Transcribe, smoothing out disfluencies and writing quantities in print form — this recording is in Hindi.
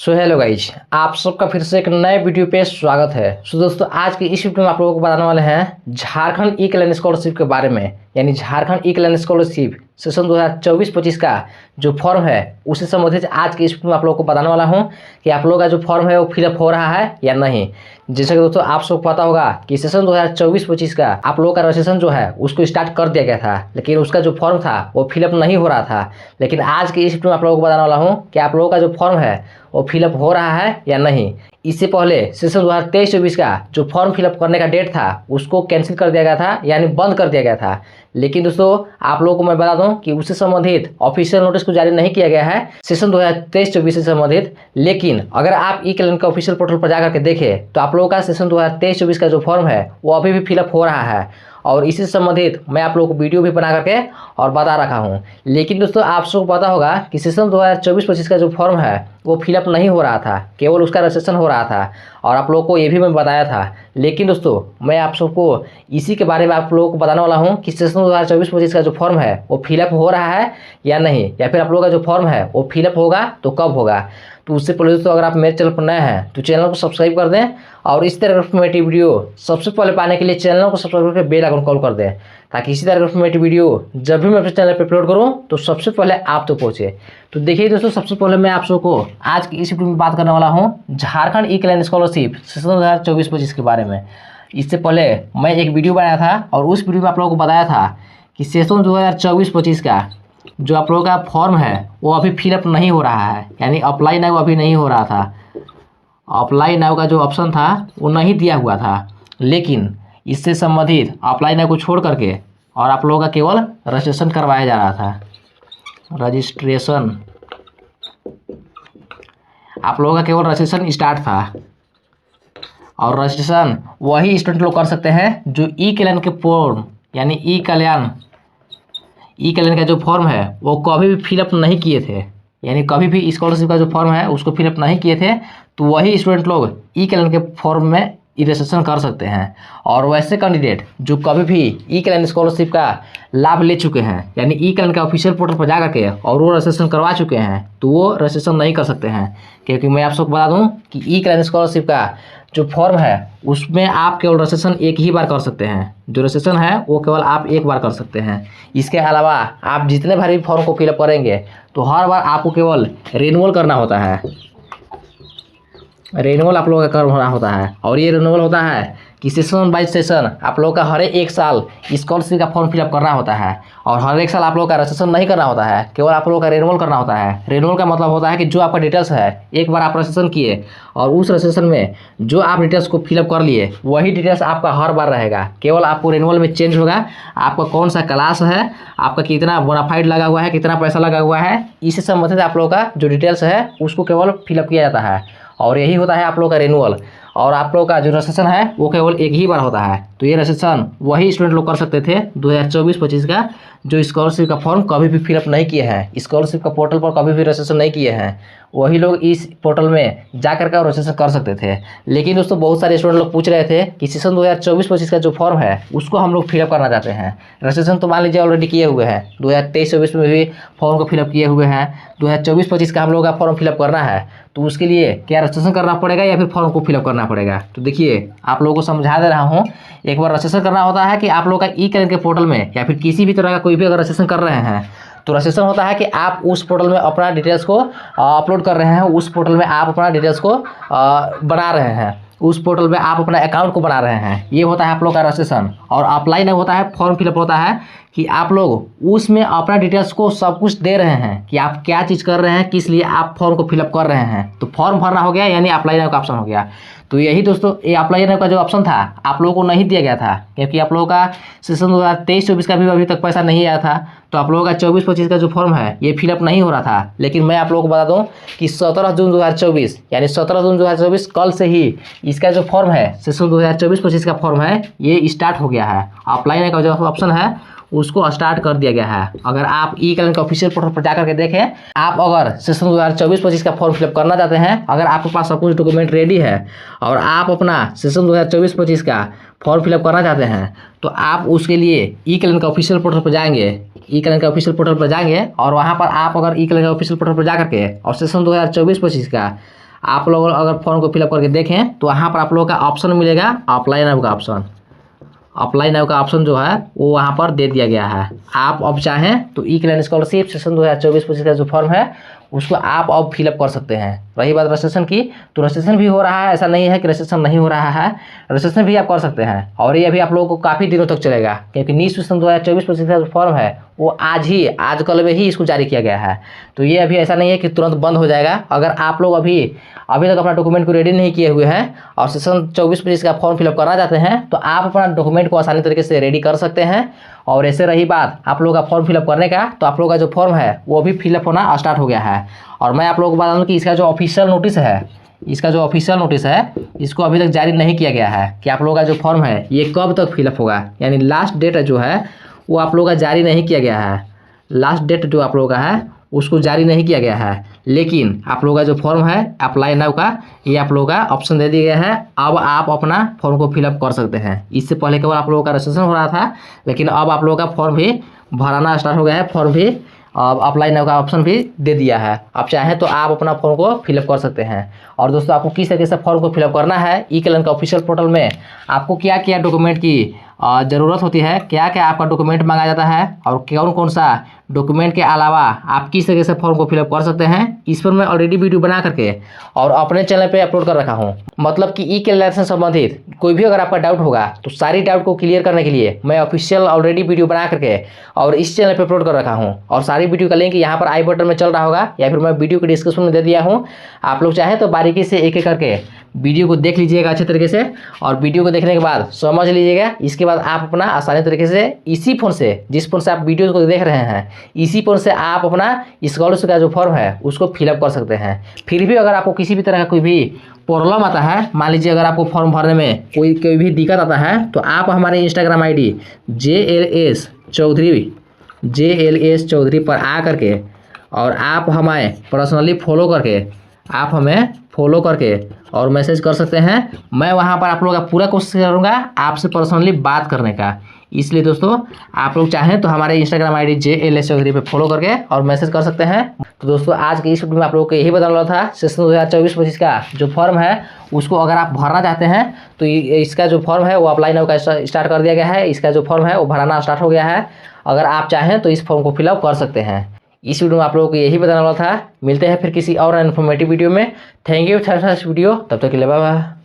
सो हेलो गाइज, आप सबका फिर से एक नए वीडियो पे स्वागत है। सो दोस्तों, आज की इस वीडियो में आप लोगों को बताने वाले हैं झारखंड ई कल्याण स्कॉलरशिप के बारे में। यानी झारखंड ई कल्याण स्कॉलरशिप सेशन 2024-25 का जो फॉर्म है उससे संबंधित आज की इस वीडियो में आप लोगों को बताने वाला हूं कि आप लोगों का जो फॉर्म है वो फिलअप हो रहा है या नहीं। जैसे कि दोस्तों आप सबको पता होगा कि सेशन 2024-25 का आप लोगों का रजिस्ट्रेशन जो है उसको स्टार्ट कर दिया गया था, लेकिन उसका जो फॉर्म था वो फिलअप नहीं हो रहा था। लेकिन आज की इस वीडियो में आप लोगों को बताने वाला हूँ कि आप लोगों का जो फॉर्म है वो फिलअप हो रहा है या नहीं। इससे पहले सेशन 2023-24 का जो फॉर्म फिलअप करने का डेट था उसको कैंसिल कर दिया गया था, यानी बंद कर दिया गया था। लेकिन दोस्तों आप लोगों को मैं बता दूं कि उससे संबंधित ऑफिशियल नोटिस को जारी नहीं किया गया है सेशन 2023-24 से संबंधित। लेकिन अगर आप ई कल्याण के ऑफिशियल पोर्टल पर जाकर के देखें तो आप लोगों का सेशन 2023-24 का जो फॉर्म है वो अभी भी फिलअप हो रहा है, और इसी से संबंधित मैं आप लोगों को वीडियो भी बना करके और बता रखा हूँ। लेकिन दोस्तों आप सबको पता होगा कि सेशन 2024-25 का जो फॉर्म है वो फिलअप नहीं हो रहा था, केवल उसका रजिस्ट्रेशन हो रहा था, और आप लोगों को ये भी मैं बताया था। लेकिन दोस्तों मैं आप सबको इसी के बारे में आप लोगों को बताने वाला हूँ कि सेशन 2024-25 का जो फॉर्म है वो फिलअप हो रहा है या नहीं, या फिर आप लोगों का जो फॉर्म है वो फिलअप होगा तो कब होगा। तो उससे पहले दोस्तों अगर आप मेरे चैनल पर नए हैं तो चैनल को सब्सक्राइब कर दें, और इस तरह की इन्फॉर्मेटिव वीडियो सबसे पहले पाने के लिए चैनल को सब्सक्राइब करके बेल आइकन कॉल कर दें, ताकि इसी तरह की इन्फॉर्मेटिव वीडियो जब भी मैं अपने चैनल पर अपलोड करूं तो सबसे पहले आप तो पहुंचे। तो देखिए दोस्तों, सबसे पहले मैं आप सबको आज की इस वीडियो में बात करने वाला हूँ झारखंड ई कल्याण स्कॉलरशिप सेशन 2024-25 के बारे में। इससे पहले मैं एक वीडियो बनाया था और उस वीडियो में आप लोगों को बताया था कि सेशन 2024-25 का जो आप लोगों का फॉर्म है वो अभी फिलअप नहीं हो रहा है, यानी अप्लाई नाउ अभी नहीं हो रहा था। अप्लाई नाउ का जो ऑप्शन था वो नहीं दिया हुआ था, लेकिन इससे संबंधित अप्लाई नाउ को छोड़ करके और आप लोगों का केवल रजिस्ट्रेशन करवाया जा रहा था। रजिस्ट्रेशन आप लोगों का केवल रजिस्ट्रेशन स्टार्ट था, और रजिस्ट्रेशन वही स्टूडेंट लोग कर सकते हैं जो ई कल्याण के फॉर्म यानी ई कल्याण का जो फॉर्म है वो कभी भी फिलअप नहीं किए थे, यानी कभी भी स्कॉलरशिप का जो फॉर्म है उसको फिलअप नहीं किए थे, तो वही स्टूडेंट लोग ई कल्याण के फॉर्म में रजिस्ट्रेशन कर सकते हैं। और वैसे कैंडिडेट जो कभी भी ई कल्याण स्कॉलरशिप का लाभ ले चुके हैं, यानी ई कल्याण के ऑफिशियल पोर्टल पर जा करके और वो रजिस्ट्रेशन करवा चुके हैं, तो वो रजिस्ट्रेशन नहीं कर सकते हैं। क्योंकि मैं आप सबको बता दूं कि ई कल्याण स्कॉलरशिप का जो फॉर्म है उसमें आप केवल रजिस्ट्रेशन एक ही बार कर सकते हैं। जो रजिस्ट्रेशन है वो केवल आप एक बार कर सकते हैं। इसके अलावा आप जितने बार भी फॉर्म को फिलअप करेंगे तो हर बार आपको केवल रिन्यूअल करना होता है। रिन्यूअल आप लोगों का करना होता है, और ये रिन्यूअल होता है कि सेशन बाय सेशन आप लोगों का हर एक साल स्कॉलरशिप का फॉर्म फिलअप करना होता है, और हर एक साल आप लोगों का रजिस्ट्रेशन नहीं करना होता है, केवल आप लोगों का रिन्यूअल करना होता है। रिन्यूअल का मतलब होता है कि जो आपका डिटेल्स है एक बार आप रजिस्ट्रेशन किए और उस रजिस्ट्रेशन में जो आप डिटेल्स को फिलअप कर लिए वही डिटेल्स आपका हर बार रहेगा। केवल आपको रिन्यूअल में चेंज होगा आपका कौन सा क्लास है, आपका कितना बोनाफाइड लगा हुआ है, कितना पैसा लगा हुआ है, इससे संबंधित आप लोगों का जो डिटेल्स है उसको केवल फिलअप किया जाता है, और यही होता है आप लोगों का रिन्यूअल। और आप लोगों का जो रजिस्ट्रेशन है वो केवल एक ही बार होता है। तो ये रजिस्ट्रेशन वही स्टूडेंट लोग कर सकते थे 2024-25 का जो स्कॉलरशिप का फॉर्म कभी भी फिलअप नहीं किए हैं, स्कॉलरशिप का पोर्टल पर कभी भी रजिस्ट्रेशन नहीं किए हैं, वही लोग इस पोर्टल में जा करके रजिस्ट्रेशन कर सकते थे। लेकिन दोस्तों बहुत सारे स्टूडेंट लोग पूछ रहे थे कि सेशन 2024-25 का जो फॉर्म है उसको हम लोग फिलअप करना चाहते हैं। रजिस्ट्रेशन तो मान लीजिए ऑलरेडी किए हुए हैं, 2023-24 में भी फॉर्म को फिलअप किए हुए हैं, 2024-25 का हम लोग का फॉर्म फिलअप करना है, तो उसके लिए क्या रजिस्ट्रेशन करना पड़ेगा या फिर फॉर्म को फिलअप करना पड़ेगा। तो देखिए आप लोगों को समझा दे रहा हूँ। एक बार रजिस्ट्रेशन करना होता है कि आप लोग का ई कल्याण के पोर्टल में या फिर किसी भी तरह का कोई भी अगर रजिस्ट्रेशन कर रहे हैं तो रजिस्ट्रेशन होता है कि आप उस पोर्टल में अपना डिटेल्स को अपलोड कर रहे हैं, उस पोर्टल में आप अपना डिटेल्स को बना रहे हैं, उस पोर्टल में आप अपना अकाउंट को बना रहे हैं। ये होता है आप लोग का रजिस्ट्रेशन। और अप्लाई नहीं होता है, फॉर्म फिलअप होता है कि आप लोग उसमें अपना डिटेल्स को सब कुछ दे रहे हैं कि आप क्या चीज़ कर रहे हैं, किस लिए आप फॉर्म को फिलअप कर रहे हैं। तो फॉर्म भरना हो गया, यानी अप्लाई नाउ का ऑप्शन हो गया। तो यही दोस्तों ये अप्लाई नाउ का जो ऑप्शन था आप लोगों को नहीं दिया गया था, क्योंकि आप लोगों का सेशन 2023-24 का भी अभी तक पैसा नहीं आया था, तो आप लोगों का 24-25 का जो फॉर्म है ये फिलअप नहीं हो रहा था। लेकिन मैं आप लोगों को बता दूं कि 17 जून 2024 यानी 17 जून 2024 कल से ही इसका जो फॉर्म है सेशन 2024-25 का फॉर्म है ये स्टार्ट हो गया है। अप्लाई नाउ का जो ऑप्शन है उसको स्टार्ट कर दिया गया है। अगर आप ई कल्याण के ऑफिशियल पोर्टल पर जाकर के देखें, आप अगर सेशन 2024-25 का फॉर्म फिलअप करना चाहते हैं, अगर आपके पास सब कुछ डॉक्यूमेंट रेडी है और आप अपना सेशन 2024-25 का फॉर्म फिलअप करना चाहते हैं, तो आप उसके लिए ई कल्याण के ऑफिशियल पोर्टल पर जाएंगे। ई कल्याण के ऑफिशियल पोर्टल पर जाएंगे और वहाँ पर आप अगर ई कल्याण के ऑफिशियल पोर्टल पर जाकर के और सेशन 2024-25 का आप लोग अगर फॉर्म को फिलअप करके देखें तो वहाँ पर आप लोगों का ऑप्शन मिलेगा अप्लाई नाउ का ऑप्शन। अप्लाई नाउ का ऑप्शन जो है वो वहाँ पर दे दिया गया है। आप अब चाहें तो ई-कल्याण स्कॉलरशिप सेशन 2024-25 का जो फॉर्म है उसको आप अब फिलअप कर सकते हैं। रही बात रजिस्ट्रेशन की, तो रजिस्ट्रेशन भी हो रहा है, ऐसा नहीं है कि रजिस्ट्रेशन नहीं हो रहा है, रजिस्ट्रेशन भी आप कर सकते हैं। और ये अभी आप लोगों को काफ़ी दिनों तक चलेगा, क्योंकि नीट सेशन 2024-25 का जो फॉर्म है वो आज कल में ही इसको जारी किया गया है। तो ये अभी ऐसा नहीं है कि तुरंत बंद हो जाएगा। अगर आप लोग अभी तक अपना डॉक्यूमेंट को रेडी नहीं किए हुए हैं और सेशन 24-25 का फॉर्म फिलअप करना चाहते हैं तो आप अपना डॉक्यूमेंट को आसानी तरीके से रेडी कर सकते हैं। और ऐसे रही बात आप लोगों का फॉर्म फिलअप करने का, तो आप लोगों का जो फॉर्म है वो भी फिलअप होना स्टार्ट हो गया है। और मैं आप लोगों को बता दूं कि इसका जो ऑफिशियल नोटिस है इसको अभी तक जारी नहीं किया गया है कि आप लोगों का जो फॉर्म है ये कब तक फिलअप होगा। यानी लास्ट डेट जो है वो आप लोगों का जारी नहीं किया गया है। लास्ट डेट जो आप लोगों का है उसको जारी नहीं किया गया है, लेकिन आप लोगों का जो फॉर्म है अप्लाई नाउ का, ये आप लोगों का ऑप्शन दे दिया गया है। अब आप अपना फॉर्म को फिलअप कर सकते हैं। इससे पहले केवल आप लोगों का रजिस्ट्रेशन हो रहा था, लेकिन अब आप लोगों का फॉर्म भी भराना स्टार्ट हो गया है। फॉर्म भी अब अप्लाई नाउ का ऑप्शन भी दे दिया है। आप चाहें तो आप अपना फॉर्म को फिलअप कर सकते हैं। और दोस्तों आपको किस तरीके से फॉर्म को फिलअप करना है, ई-कल्याण का ऑफिशियल पोर्टल में आपको क्या क्या डॉक्यूमेंट की ज़रूरत होती है, क्या क्या आपका डॉक्यूमेंट मांगा जाता है और कौन कौन सा डॉक्यूमेंट के अलावा आप किस तरीके से फॉर्म को फिलअप कर सकते हैं, इस पर मैं ऑलरेडी वीडियो बना करके और अपने चैनल पे अपलोड कर रखा हूं। मतलब कि ई-कल्याण से संबंधित कोई भी अगर आपका डाउट होगा तो सारी डाउट को क्लियर करने के लिए मैं ऑफिशियल ऑलरेडी वीडियो बना करके और इस चैनल पे अपलोड कर रखा हूँ। और सारी वीडियो का लिंक यहाँ पर आई बटन में चल रहा होगा या फिर मैं वीडियो के डिस्क्रिप्शन में दे दिया हूँ। आप लोग चाहें तो बारीकी से एक एक करके वीडियो को देख लीजिएगा अच्छे तरीके से, और वीडियो को देखने के बाद समझ लीजिएगा। इसके बाद आप अपना आसानी तरीके से इसी फ़ोन से, जिस फ़ोन से आप वीडियो को देख रहे हैं, इसी फ़ोन से आप अपना स्कॉलरशिप का जो फॉर्म है उसको फिलअप कर सकते हैं। फिर भी अगर आपको किसी भी तरह का कोई भी प्रॉब्लम आता है, मान लीजिए अगर आपको फॉर्म भरने में कोई भी दिक्कत आता है, तो आप हमारे इंस्टाग्राम ID JLS चौधरी पर आ करके और आप हमें पर्सनली फॉलो करके और मैसेज कर सकते हैं। मैं वहां पर आप लोगों का पूरा कोशिश करूंगा आपसे पर्सनली बात करने का। इसलिए दोस्तों आप लोग चाहें तो हमारे इंस्टाग्राम ID JLS चौधरी पे फॉलो करके और मैसेज कर सकते हैं। तो दोस्तों आज के इस वीडियो में आप लोगों को यही बताने वाला था, सेशन 2024-25 का जो फॉर्म है उसको अगर आप भरना चाहते हैं तो इसका जो फॉर्म है वो अप्लाई नाउ का स्टार्ट कर दिया गया है। इसका जो फॉर्म है वो भराना स्टार्ट हो गया है। अगर आप चाहें तो इस फॉर्म को फिलअप कर सकते हैं। इस वीडियो में आप लोगों को यही बताने वाला था। मिलते हैं फिर किसी और इन्फॉर्मेटिव वीडियो में। Thank you for this video. तब तक के लिए बाय बाय।